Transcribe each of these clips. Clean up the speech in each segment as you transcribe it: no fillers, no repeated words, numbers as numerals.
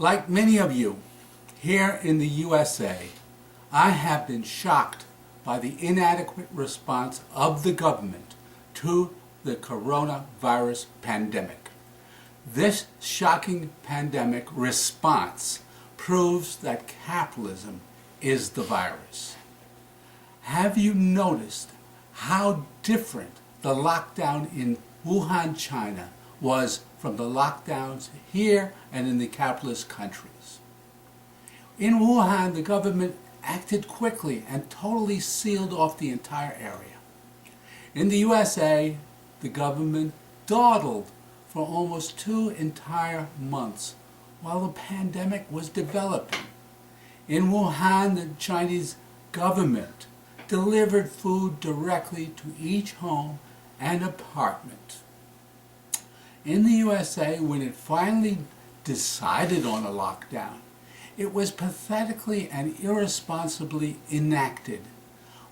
Like many of you, here in the USA, I have been shocked by the inadequate response of the government to the coronavirus pandemic. This shocking pandemic response proves that capitalism is the virus. Have you noticed how different the lockdown in Wuhan, China was from the lockdowns here and in the capitalist countries? In Wuhan, the government acted quickly and totally sealed off the entire area. In the USA, the government dawdled for almost 2 entire months while the pandemic was developing. In Wuhan, the Chinese government delivered food directly to each home and apartment. In the USA, when it finally decided on a lockdown, it was pathetically and irresponsibly enacted,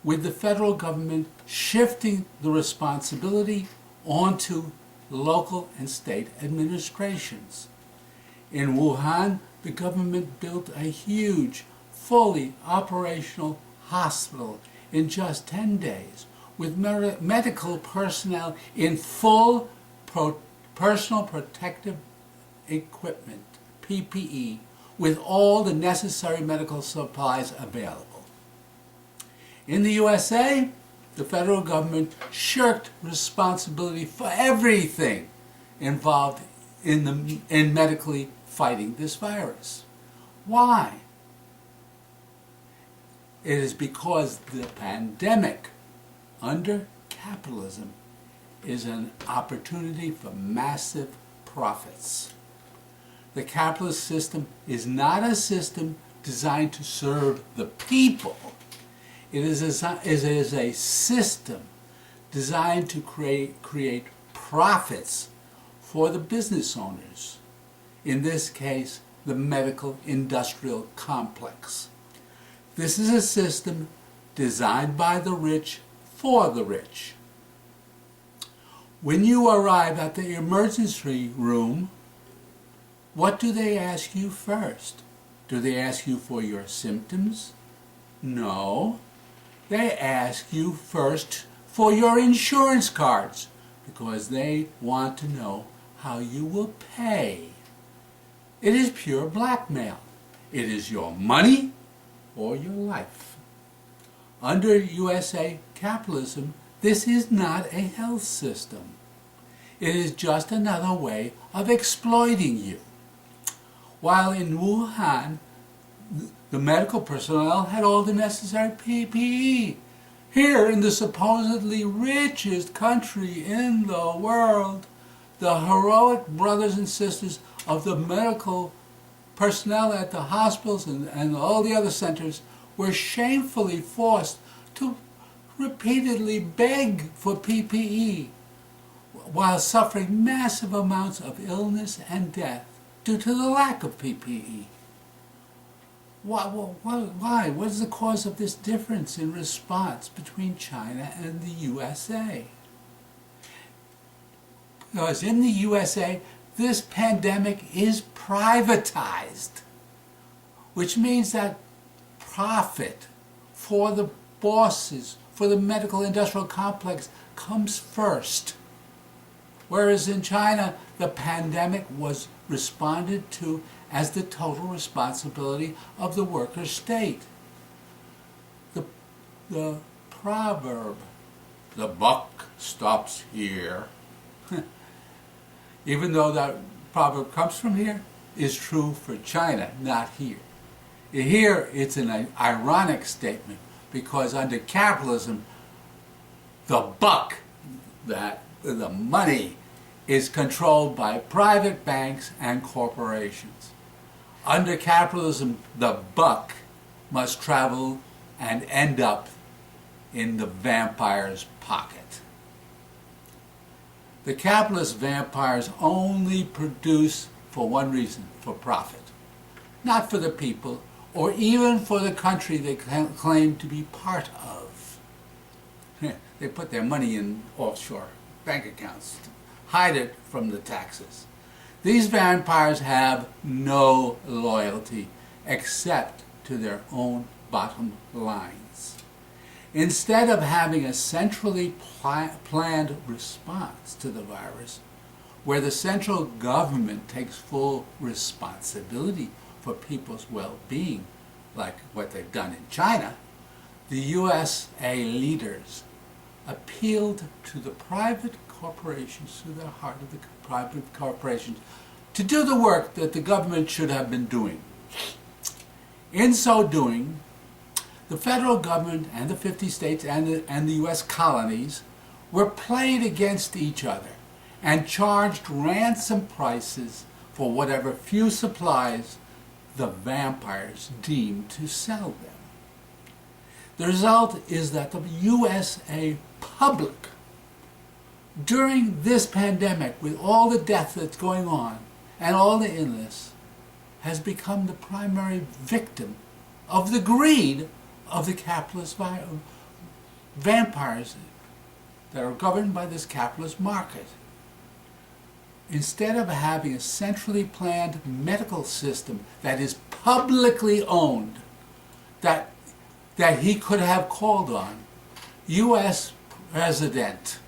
with the federal government shifting the responsibility onto local and state administrations. In Wuhan, the government built a huge, fully operational hospital in just 10 days, with medical personnel in full personal protective equipment, PPE, with all the necessary medical supplies available. In the USA, the federal government shirked responsibility for everything involved in medically fighting this virus. Why? It is because the pandemic under capitalism is an opportunity for massive profits. The capitalist system is not a system designed to serve the people. It is a system designed to create profits for the business owners. In this case, the medical industrial complex. This is a system designed by the rich for the rich. When you arrive at the emergency room, what do they ask you first? Do they ask you for your symptoms? No. They ask you first for your insurance cards because they want to know how you will pay. It is pure blackmail. It is your money or your life. Under USA capitalism, this is not a health system. It is just another way of exploiting you. While in Wuhan, the medical personnel had all the necessary PPE. Here, in the supposedly richest country in the world, the heroic brothers and sisters of the medical personnel at the hospitals and all the other centers were shamefully forced to repeatedly beg for PPE while suffering massive amounts of illness and death due to the lack of PPE. Why? What is the cause of this difference in response between China and the USA? Because in the USA, this pandemic is privatized, which means that profit for the bosses, for the medical industrial complex, comes first. Whereas in China, the pandemic was responded to as the total responsibility of the worker state. The proverb, the buck stops here, even though that proverb comes from here, is true for China, not here. Here, it's an ironic statement because under capitalism, the buck, the money, is controlled by private banks and corporations. Under capitalism, the buck must travel and end up in the vampire's pocket. The capitalist vampires only produce for one reason, for profit. Not for the people, or even for the country they claim to be part of. They put their money in offshore bank accounts to hide it from the taxes. These vampires have no loyalty except to their own bottom lines. Instead of having a centrally planned response to the virus, where the central government takes full responsibility for people's well-being, like what they've done in China, the USA leaders appealed to the private corporations, to the heart of the private corporations, to do the work that the government should have been doing. In so doing, the federal government and the 50 states and the U.S. colonies were played against each other and charged ransom prices for whatever few supplies the vampires deemed to sell them. The result is that the USA public, during this pandemic, with all the death that's going on and all the illness, has become the primary victim of the greed of the capitalist vampires that are governed by this capitalist market. Instead of having a centrally planned medical system that is publicly owned, that he could have called on, U.S. President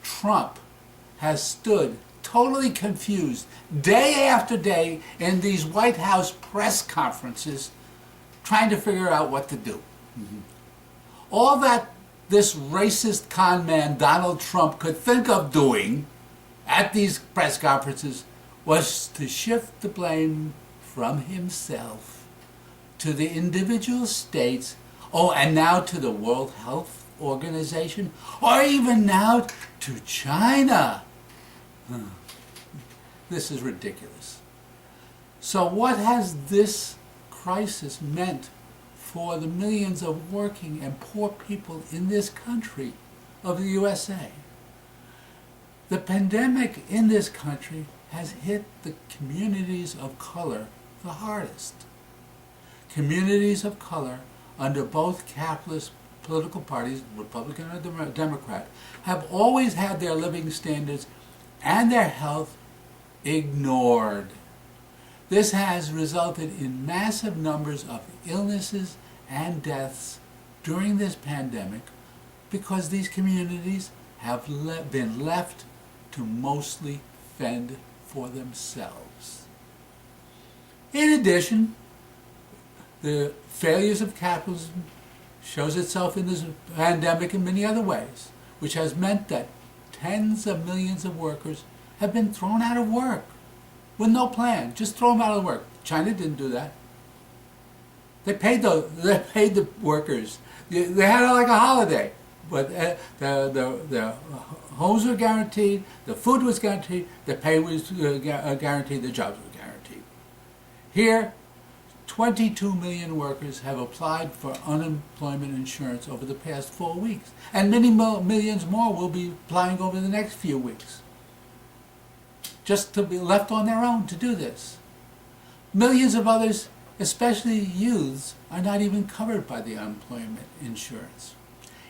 Trump has stood totally confused day after day in these White House press conferences trying to figure out what to do. All that this racist con man Donald Trump could think of doing at these press conferences was to shift the blame from himself to the individual states, and now to the World Health Organization, or even now to China. This is ridiculous. So what has this crisis meant for the millions of working and poor people in this country of the USA? The pandemic in this country has hit the communities of color the hardest. Communities of color under both capitalist political parties, Republican or Democrat, have always had their living standards and their health ignored. This has resulted in massive numbers of illnesses and deaths during this pandemic because these communities have been left to mostly fend for themselves. In addition, the failures of capitalism shows itself in this pandemic in many other ways, which has meant that tens of millions of workers have been thrown out of work with no plan. Just throw them out of work. China didn't do that. They paid the workers. They had it like a holiday, but the homes were guaranteed, the food was guaranteed, the pay was guaranteed, the jobs were guaranteed. Here, 22 million workers have applied for unemployment insurance over the past 4 weeks, and many millions more will be applying over the next few weeks, just to be left on their own to do this. Millions of others, especially youths, are not even covered by the unemployment insurance.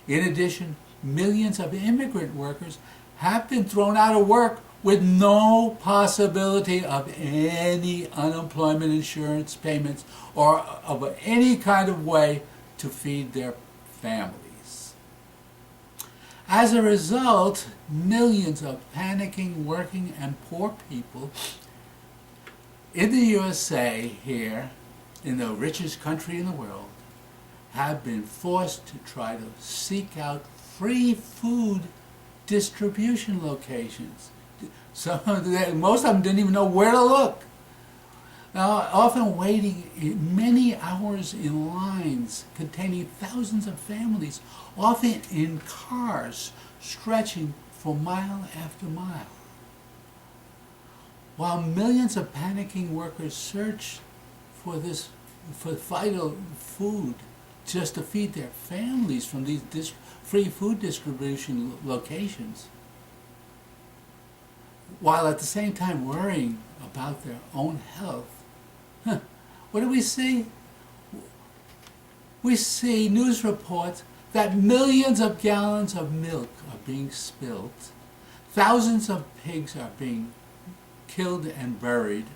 In addition, millions of immigrant workers have been thrown out of work with no possibility of any unemployment insurance payments or of any kind of way to feed their families. As a result, millions of panicking, working, and poor people in the USA here, in the richest country in the world, have been forced to try to seek out free food distribution locations. So most of them didn't even know where to look. Now, often waiting many hours in lines containing thousands of families, often in cars stretching for mile after mile. While millions of panicking workers search for vital food just to feed their families from these free food distribution locations, while at the same time worrying about their own health. What do we see? We see news reports that millions of gallons of milk are being spilled, thousands of pigs are being killed and buried.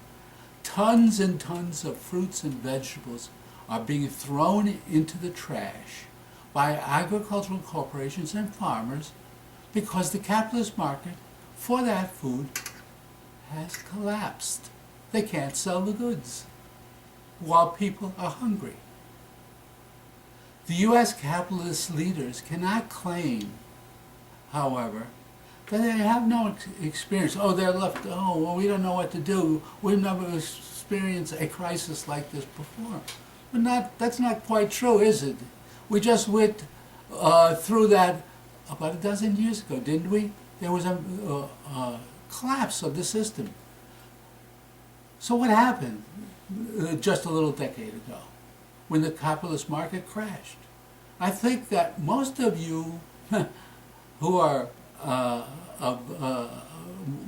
Tons and tons of fruits and vegetables are being thrown into the trash by agricultural corporations and farmers because the capitalist market for that food has collapsed. They can't sell the goods while people are hungry. The U.S. capitalist leaders cannot claim, however, that they have no experience. Oh, they're left, oh, well, we don't know what to do. We've never experienced a crisis like this before. But that's not quite true, is it? We just went through that about a dozen years ago, didn't we? There was a collapse of the system. So what happened just a little decade ago when the capitalist market crashed? I think that most of you who are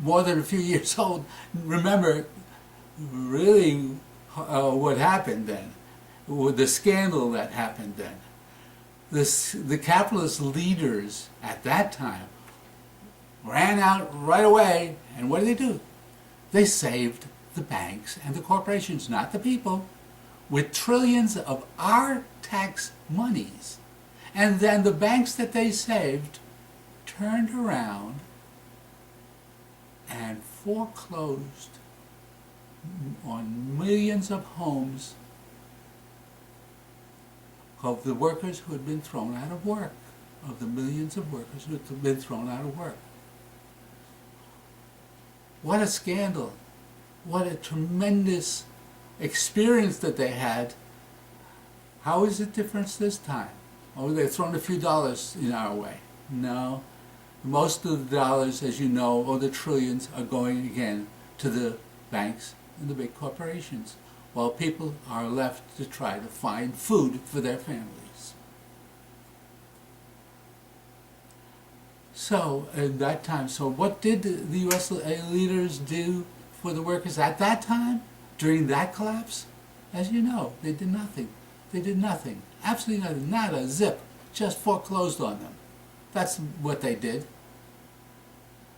more than a few years old remember really what happened then, with the scandal that happened then. The capitalist leaders at that time ran out right away, and what did they do? They saved the banks and the corporations, not the people, with trillions of our tax monies. And then the banks that they saved turned around and foreclosed on millions of homes of the workers who had been thrown out of work, of the millions of workers who had been thrown out of work. What a scandal. What a tremendous experience that they had. How is it different this time? Oh, they've thrown a few dollars in our way. No. Most of the dollars, as you know, or the trillions, are going again to the banks and the big corporations, while people are left to try to find food for their families. So, at that time, so what did the U.S. leaders do for the workers at that time, during that collapse? As you know, they did nothing. They did nothing. Absolutely nothing. Not a zip. Just foreclosed on them. That's what they did.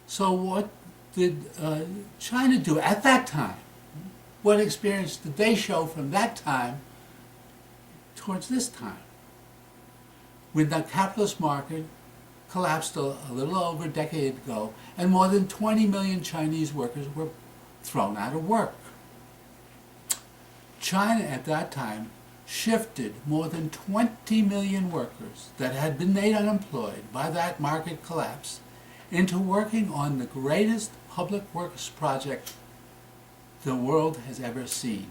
So what did China do at that time? What experience did they show from that time towards this time? When the capitalist market collapsed a little over a decade ago, and more than 20 million Chinese workers were thrown out of work. China at that time shifted more than 20 million workers that had been made unemployed by that market collapse into working on the greatest public works project the world has ever seen.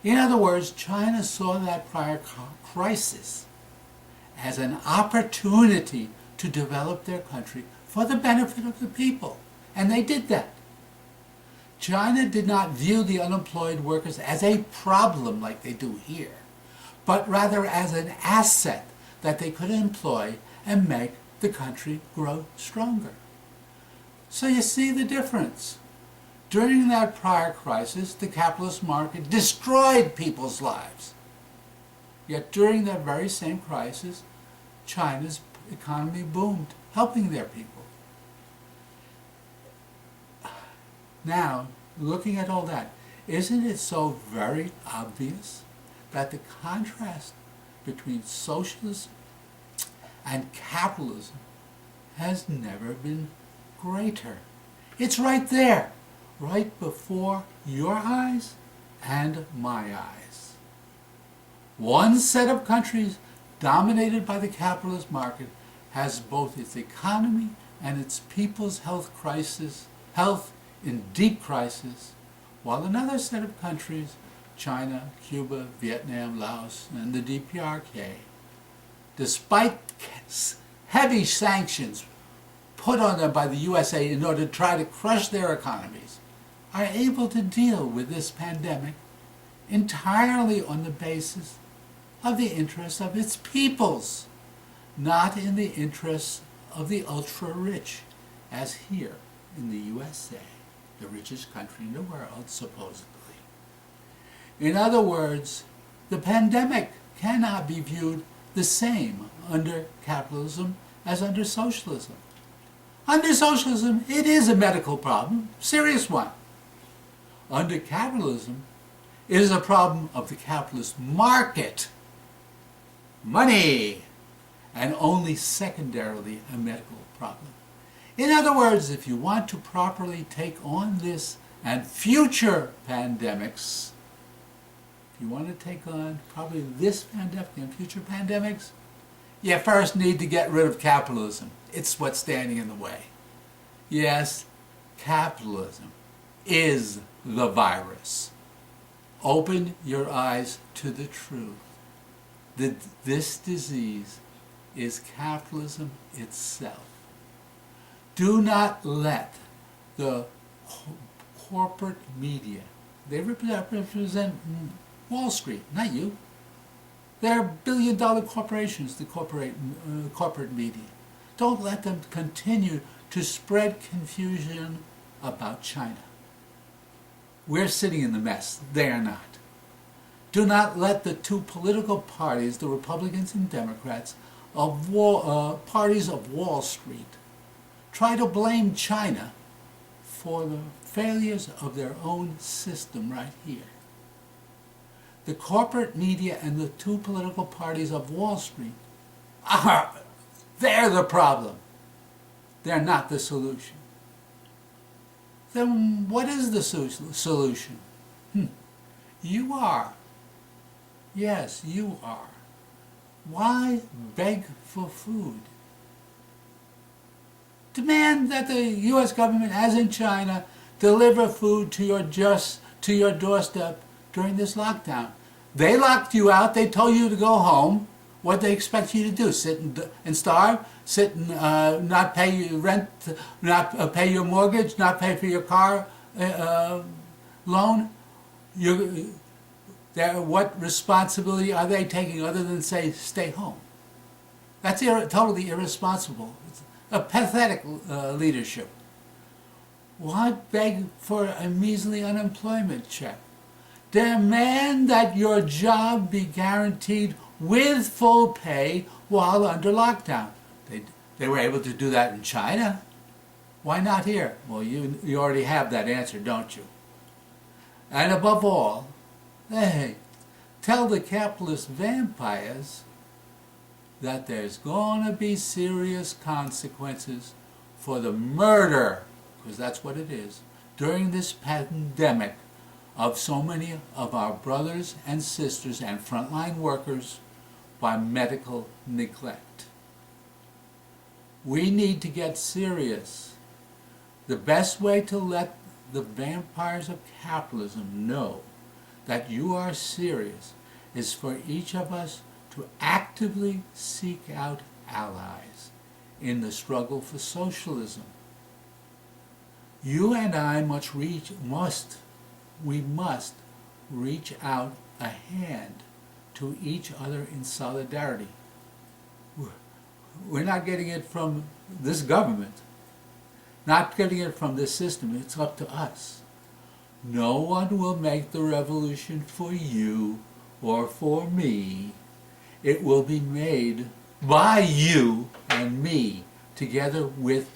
In other words, China saw that prior crisis as an opportunity to develop their country for the benefit of the people, and they did that. China did not view the unemployed workers as a problem like they do here, but rather as an asset that they could employ and make the country grow stronger. So you see the difference. During that prior crisis, the capitalist market destroyed people's lives. Yet during that very same crisis, China's economy boomed, helping their people. Now, looking at all that, isn't it so very obvious that the contrast between socialism and capitalism has never been greater? It's right there, right before your eyes and my eyes. One set of countries dominated by the capitalist market has both its economy and its people's health in deep crisis, while another set of countries, China, Cuba, Vietnam, Laos, and the DPRK, despite heavy sanctions put on them by the USA in order to try to crush their economies, are able to deal with this pandemic entirely on the basis of the interests of its peoples, not in the interests of the ultra-rich, as here in the USA, the richest country in the world, supposedly. In other words, the pandemic cannot be viewed the same under capitalism as under socialism. Under socialism, it is a medical problem, serious one. under capitalism, it is a problem of the capitalist market, money, and only secondarily a medical problem. In other words, if you want to properly take on this and future pandemics, if you want to take on probably this pandemic and future pandemics, you first need to get rid of capitalism. It's what's standing in the way. Yes, capitalism is the virus. Open your eyes to the truth that this disease is capitalism itself. Do not let the corporate media, they represent Wall Street, not you. They're billion-dollar corporations, the corporate media. Don't let them continue to spread confusion about China. We're sitting in the mess. They are not. Do not let the two political parties, the Republicans and Democrats, parties of Wall Street, try to blame China for the failures of their own system right here. The corporate media and the two political parties of Wall Street they're the problem. They're not the solution. Then what is the solution? You are. Yes, you are. Why beg for food? Demand that the U.S. government, as in China, deliver food to your doorstep during this lockdown. They locked you out. They told you to go home. What they expect you to do? Sit and starve? Sit and not pay your rent? Not pay your mortgage? Not pay for your car loan? What responsibility are they taking other than say, stay home? That's totally irresponsible. It's a pathetic leadership. Why beg for a measly unemployment check? Demand that your job be guaranteed with full pay while under lockdown. They were able to do that in China. Why not here? Well, you already have that answer, don't you? And above all, hey, tell the capitalist vampires that there's going to be serious consequences for the murder, because that's what it is, during this pandemic of so many of our brothers and sisters and frontline workers by medical neglect. We need to get serious. The best way to let the vampires of capitalism know that you are serious is for each of us to actively seek out allies in the struggle for socialism. You and I must reach out a hand to each other in solidarity. We're not getting it from this government, not getting it from this system. It's up to us. No one will make the revolution for you or for me. It will be made by you and me, together with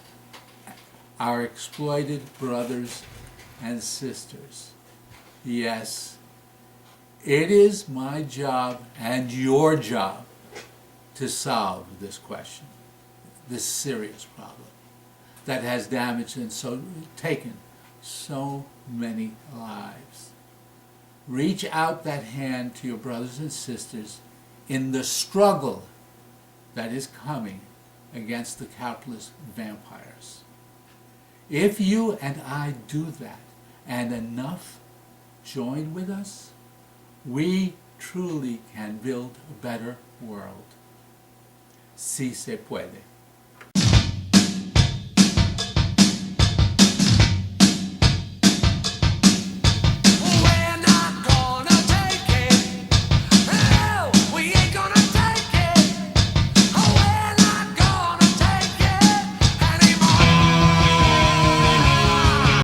our exploited brothers and sisters. Yes, it is my job and your job to solve this question, this serious problem that has damaged and taken so many lives. Reach out that hand to your brothers and sisters in the struggle that is coming against the capitalist vampires. If you and I do that, and enough join with us, we truly can build a better world. Si se puede.